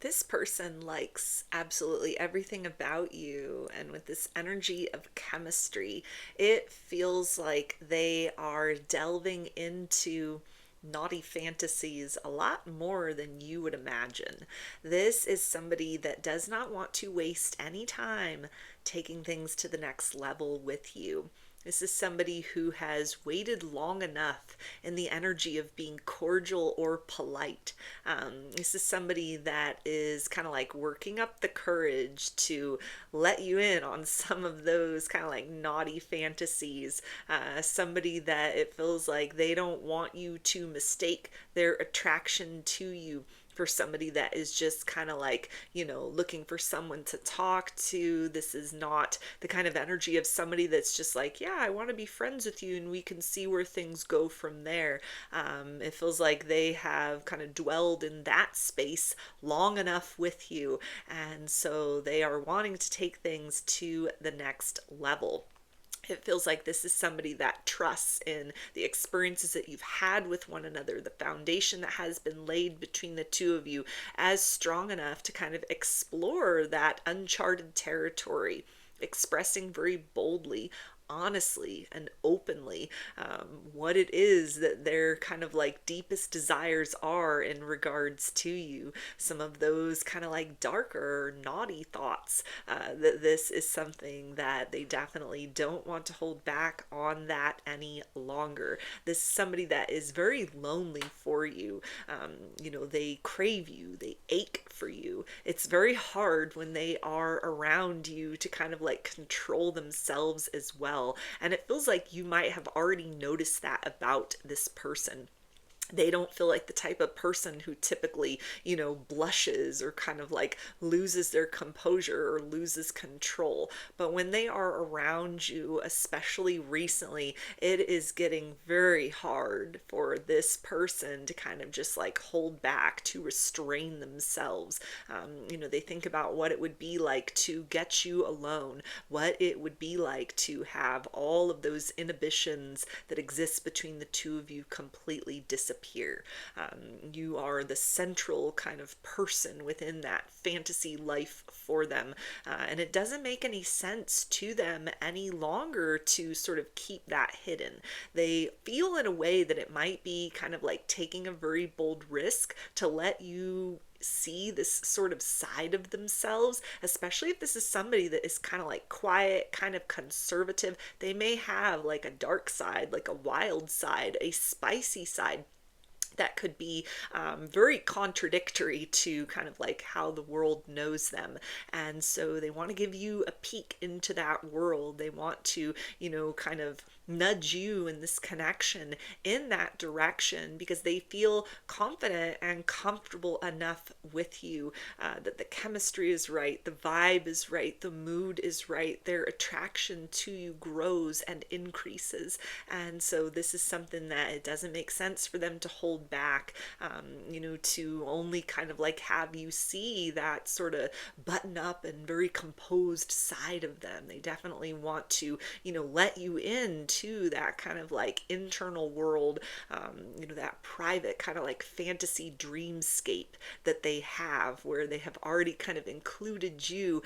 This person likes absolutely everything about you, and with this energy of chemistry, it feels like they are delving into naughty fantasies a lot more than you would imagine. This is somebody that does not want to waste any time taking things to the next level with you. This is somebody who has waited long enough in the energy of being cordial or polite. This is somebody that is kind of like working up the courage to let you in on some of those kind of like naughty fantasies. Somebody that it feels like they don't want you to mistake their attraction to you for somebody that is just kind of like, looking for someone to talk to. This is not the kind of energy of somebody that's just like, yeah, I want to be friends with you and we can see where things go from there. It feels like they have kind of dwelled in that space long enough with you. And so they are wanting to take things to the next level. It feels like this is somebody that trusts in the experiences that you've had with one another, the foundation that has been laid between the two of you, as strong enough to kind of explore that uncharted territory, expressing very boldly, honestly and openly, what it is that their kind of like deepest desires are in regards to you. Some of those kind of like darker, naughty thoughts, that this is something that they definitely don't want to hold back on that any longer. This is somebody that is very lonely for you. They crave you, they ache for you. It's very hard when they are around you to kind of like control themselves as well. And it feels like you might have already noticed that about this person. They don't feel like the type of person who typically, blushes or kind of like loses their composure or loses control. But when they are around you, especially recently, it is getting very hard for this person to kind of just like hold back, to restrain themselves. They think about what it would be like to get you alone, what it would be like to have all of those inhibitions that exist between the two of you completely disappear. You are the central kind of person within that fantasy life for them. And it doesn't make any sense to them any longer to sort of keep that hidden. They feel in a way that it might be kind of like taking a very bold risk to let you see this sort of side of themselves, especially if this is somebody that is kind of like quiet, kind of conservative. They may have like a dark side, like a wild side, a spicy side that could be very contradictory to kind of like how the world knows them. And so they want to give you a peek into that world. They want to, kind of nudge you in this connection in that direction because they feel confident and comfortable enough with you, that the chemistry is right, the vibe is right, the mood is right, their attraction to you grows and increases. And so this is something that it doesn't make sense for them to hold back, to only kind of like have you see that sort of button up and very composed side of them. They definitely want to, let you into that kind of like internal world, that private kind of like fantasy dreamscape that they have, where they have already kind of included you,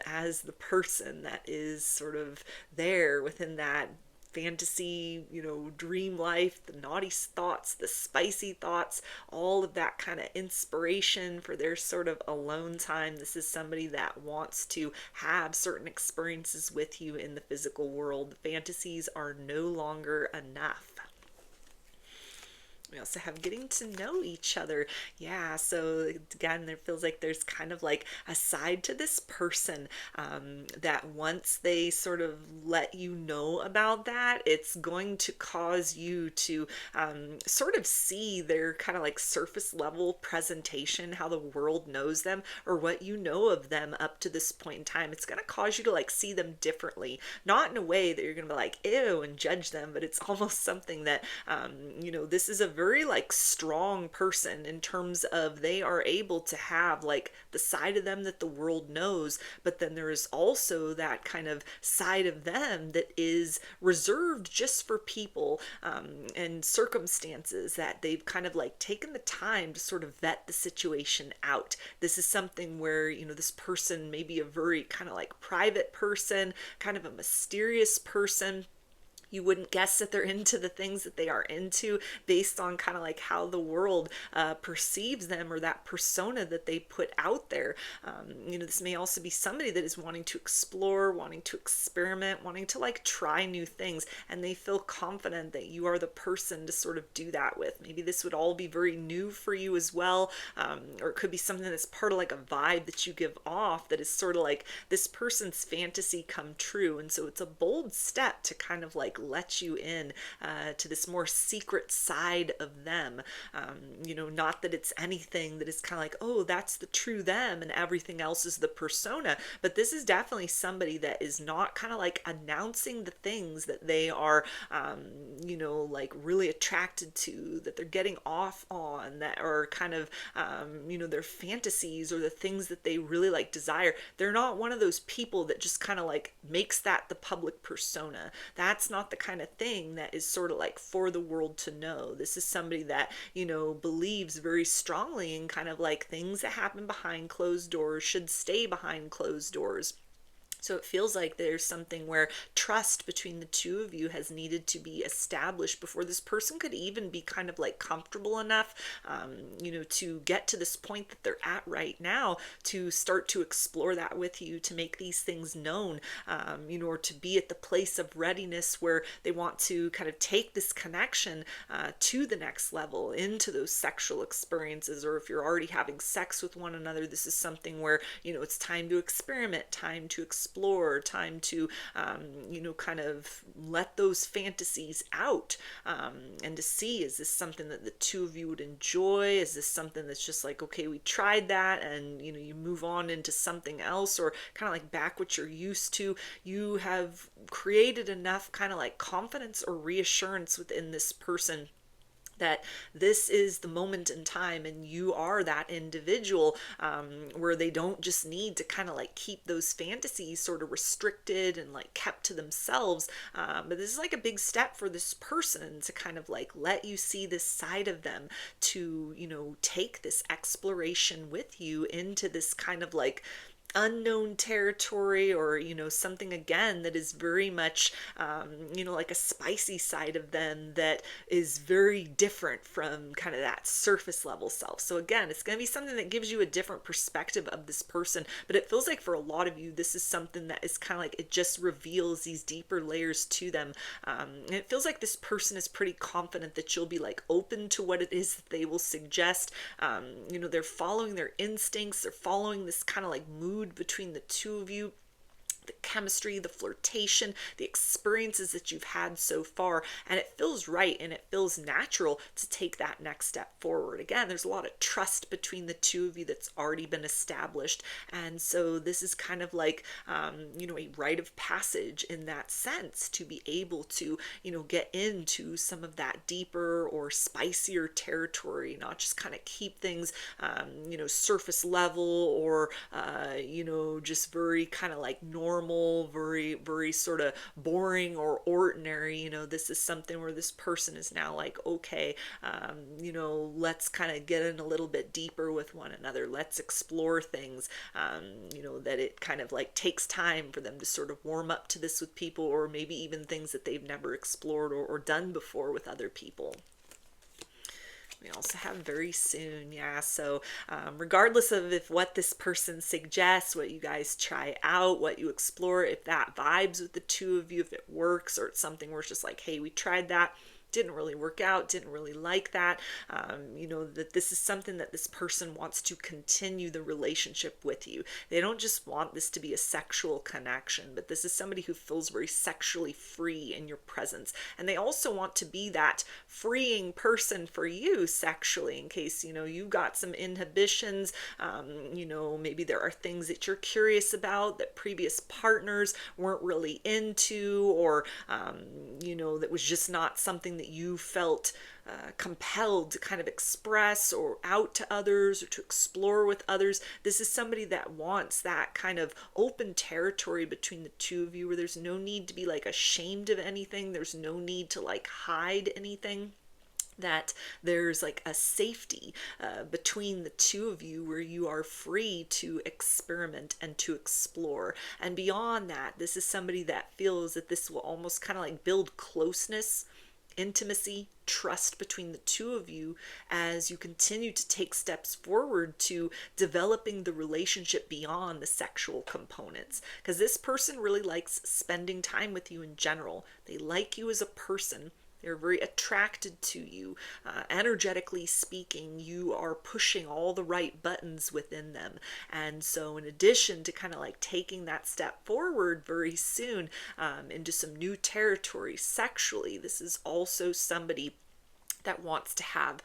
as the person that is sort of there within that fantasy, dream life, the naughty thoughts, the spicy thoughts, all of that kind of inspiration for their sort of alone time. This is somebody that wants to have certain experiences with you in the physical world. The fantasies are no longer enough. We also have getting to know each other. Yeah, so again, there feels like there's kind of like a side to this person, that once they sort of let you know about that, it's going to cause you to sort of see their kind of like surface level presentation, how the world knows them or what you know of them up to this point in time. It's going to cause you to like see them differently, not in a way that you're going to be like, ew, and judge them, but it's almost something that, this is a very like strong person in terms of they are able to have like the side of them that the world knows, but then there is also that kind of side of them that is reserved just for people and circumstances that they've kind of like taken the time to sort of vet the situation out. This is something where, you know, this person may be a very kind of like private person, kind of a mysterious person. You wouldn't guess that they're into the things that they are into based on kind of like how the world perceives them, or that persona that they put out there. You know, this may also be somebody that is wanting to explore, wanting to experiment, wanting to like try new things, and they feel confident that you are the person to sort of do that with. Maybe this would all be very new for you as well, or it could be something that's part of like a vibe that you give off that is sort of like this person's fantasy come true. And so it's a bold step to kind of like let you in to this more secret side of them. You know, not that it's anything that is kind of like, oh, that's the true them and everything else is the persona, but this is definitely somebody that is not kind of like announcing the things that they are, you know, like really attracted to, that they're getting off on, that are kind of, you know, their fantasies or the things that they really like desire. They're not one of those people that just kind of like makes that the public persona. That's not the kind of thing that is sort of like for the world to know. This is somebody that, you know, believes very strongly in kind of like things that happen behind closed doors should stay behind closed doors. So it feels like there's something where trust between the two of you has needed to be established before this person could even be kind of like comfortable enough, you know, to get to this point that they're at right now, to start to explore that with you, to make these things known, you know, or to be at the place of readiness where they want to kind of take this connection to the next level, into those sexual experiences. Or if you're already having sex with one another, this is something where, you know, it's time to experiment, time to explore, time to, you know, kind of let those fantasies out, and to see, is this something that the two of you would enjoy? Is this something that's just like, okay, we tried that, and, you know, you move on into something else, or kind of like back what you're used to? You have created enough kind of like confidence or reassurance within this person that this is the moment in time, and you are that individual, where they don't just need to kind of like keep those fantasies sort of restricted and like kept to themselves, but this is like a big step for this person to kind of like let you see this side of them, to, you know, take this exploration with you into this kind of like unknown territory, or, you know, something again that is very much, you know, like a spicy side of them that is very different from kind of that surface level self. So again, it's going to be something that gives you a different perspective of this person, but it feels like for a lot of you, this is something that is kind of like, it just reveals these deeper layers to them. And it feels like this person is pretty confident that you'll be like open to what it is that they will suggest. You know, they're following their instincts, they're following this kind of like mood between the two of you, the chemistry, the flirtation, the experiences that you've had so far, and it feels right and it feels natural to take that next step forward. Again, there's a lot of trust between the two of you that's already been established, and so this is kind of like, you know, a rite of passage in that sense, to be able to, you know, get into some of that deeper or spicier territory, not just kind of keep things, you know, surface level, or, you know, just very kind of like normal, very, very sort of boring or ordinary. You know, this is something where this person is now like, okay, you know, let's kind of get in a little bit deeper with one another. Let's explore things, you know, that it kind of like takes time for them to sort of warm up to this with people, or maybe even things that they've never explored or done before with other people. We also have very soon, yeah. So regardless of if what this person suggests, what you guys try out, what you explore, if that vibes with the two of you, if it works, or it's something where it's just like, hey, we tried that, didn't really work out, didn't really like that, you know, that this is something that this person wants to continue the relationship with you. They don't just want this to be a sexual connection, but this is somebody who feels very sexually free in your presence. And they also want to be that freeing person for you sexually, in case, you know, you've got some inhibitions, you know, maybe there are things that you're curious about that previous partners weren't really into, or, you know, that was just not something something that you felt compelled to kind of express or out to others or to explore with others. This is somebody that wants that kind of open territory between the two of you where there's no need to be like ashamed of anything. There's no need to like hide anything, that there's like a safety between the two of you where you are free to experiment and to explore. And beyond that, this is somebody that feels that this will almost kind of like build closeness, intimacy, trust between the two of you as you continue to take steps forward to developing the relationship beyond the sexual components. Because this person really likes spending time with you in general. They like you as a person. They're very attracted to you. Energetically speaking, you are pushing all the right buttons within them. And so in addition to kind of like taking that step forward very soon into some new territory sexually, this is also somebody that wants to have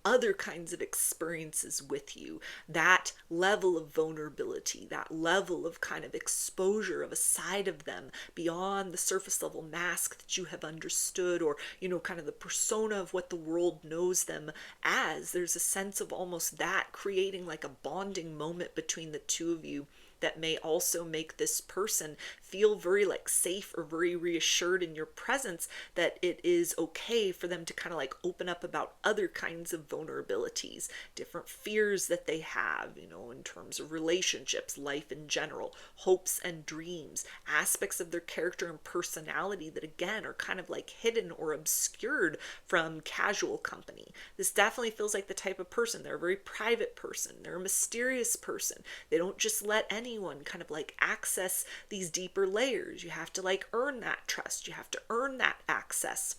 other kinds of experiences with you. That level of vulnerability, that level of kind of exposure of a side of them beyond the surface level mask that you have understood, or, kind of the persona of what the world knows them as. There's a sense of almost that creating like a bonding moment between the two of you that may also make this person feel very like safe or very reassured in your presence, that it is okay for them to kind of like open up about other kinds of vulnerabilities, different fears that they have, in terms of relationships, life in general, hopes and dreams, aspects of their character and personality that again are kind of like hidden or obscured from casual company. This definitely feels like the type of person. They're a very private person. They're a mysterious person. They don't just let anyone kind of like access these deeper layers. You have to like earn that trust. You have to earn that access.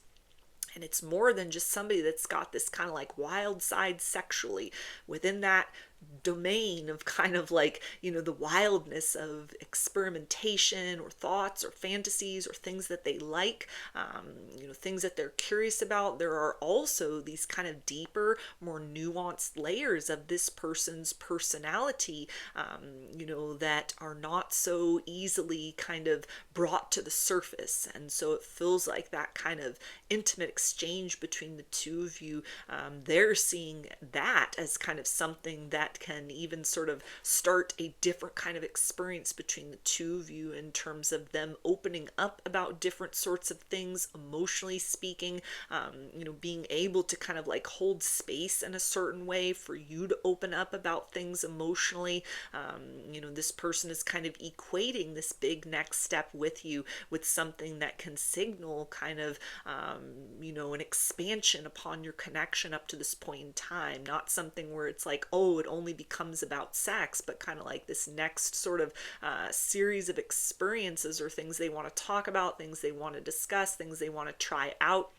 And it's more than just somebody that's got this kind of like wild side sexually within that domain of kind of like, the wildness of experimentation or thoughts or fantasies or things that they like, things that they're curious about. There are also these kind of deeper, more nuanced layers of this person's personality, that are not so easily kind of brought to the surface. And so it feels like that kind of intimate exchange between the two of you, they're seeing that as kind of something that can even sort of start a different kind of experience between the two of you in terms of them opening up about different sorts of things, emotionally speaking, being able to kind of like hold space in a certain way for you to open up about things emotionally. This person is kind of equating this big next step with you with something that can signal kind of, an expansion upon your connection up to this point in time, not something where it's like, oh, it only becomes about sex, but kind of like this next sort of series of experiences or things they want to talk about, things they want to discuss, things they want to try out.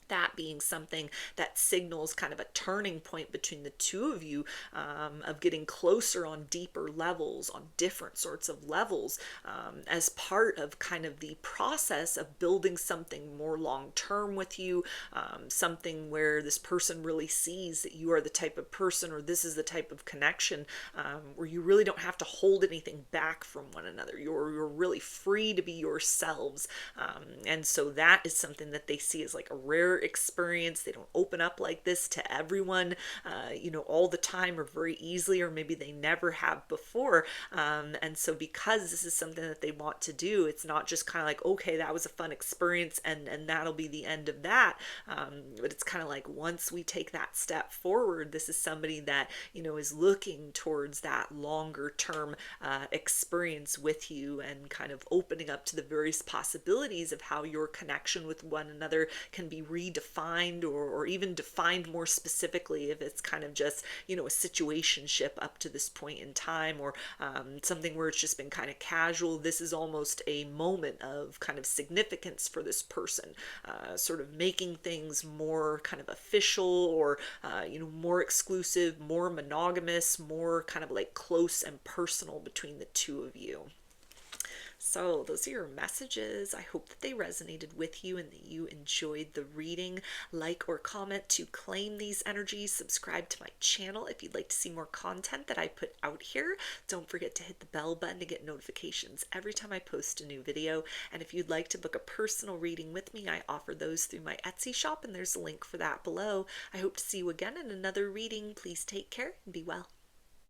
That being something that signals kind of a turning point between the two of you, of getting closer on deeper levels, on different sorts of levels, as part of kind of the process of building something more long-term with you, something where this person really sees that you are the type of person, or this is the type of connection, where you really don't have to hold anything back from one another. You're really free to be yourselves. And so that is something that they see as like a rare experience. They don't open up like this to everyone, all the time or very easily, or maybe they never have before. And so because this is something that they want to do, it's not just kind of like, okay, that was a fun experience and that'll be the end of that. But it's kind of like once we take that step forward, this is somebody that, is looking towards that longer term experience with you and kind of opening up to the various possibilities of how your connection with one another can be redefined or even defined more specifically if it's kind of just, a situationship up to this point in time, or something where it's just been kind of casual. This is almost a moment of kind of significance for this person, sort of making things more kind of official or, more exclusive, more monogamous, more kind of like close and personal between the two of you. So, those are your messages. I hope that they resonated with you and that you enjoyed the reading. Like or comment to claim these energies. Subscribe to my channel if you'd like to see more content that I put out here. Don't forget to hit the bell button to get notifications every time I post a new video. And if you'd like to book a personal reading with me, I offer those through my Etsy shop, and there's a link for that below. I hope to see you again in another reading. Please take care and be well.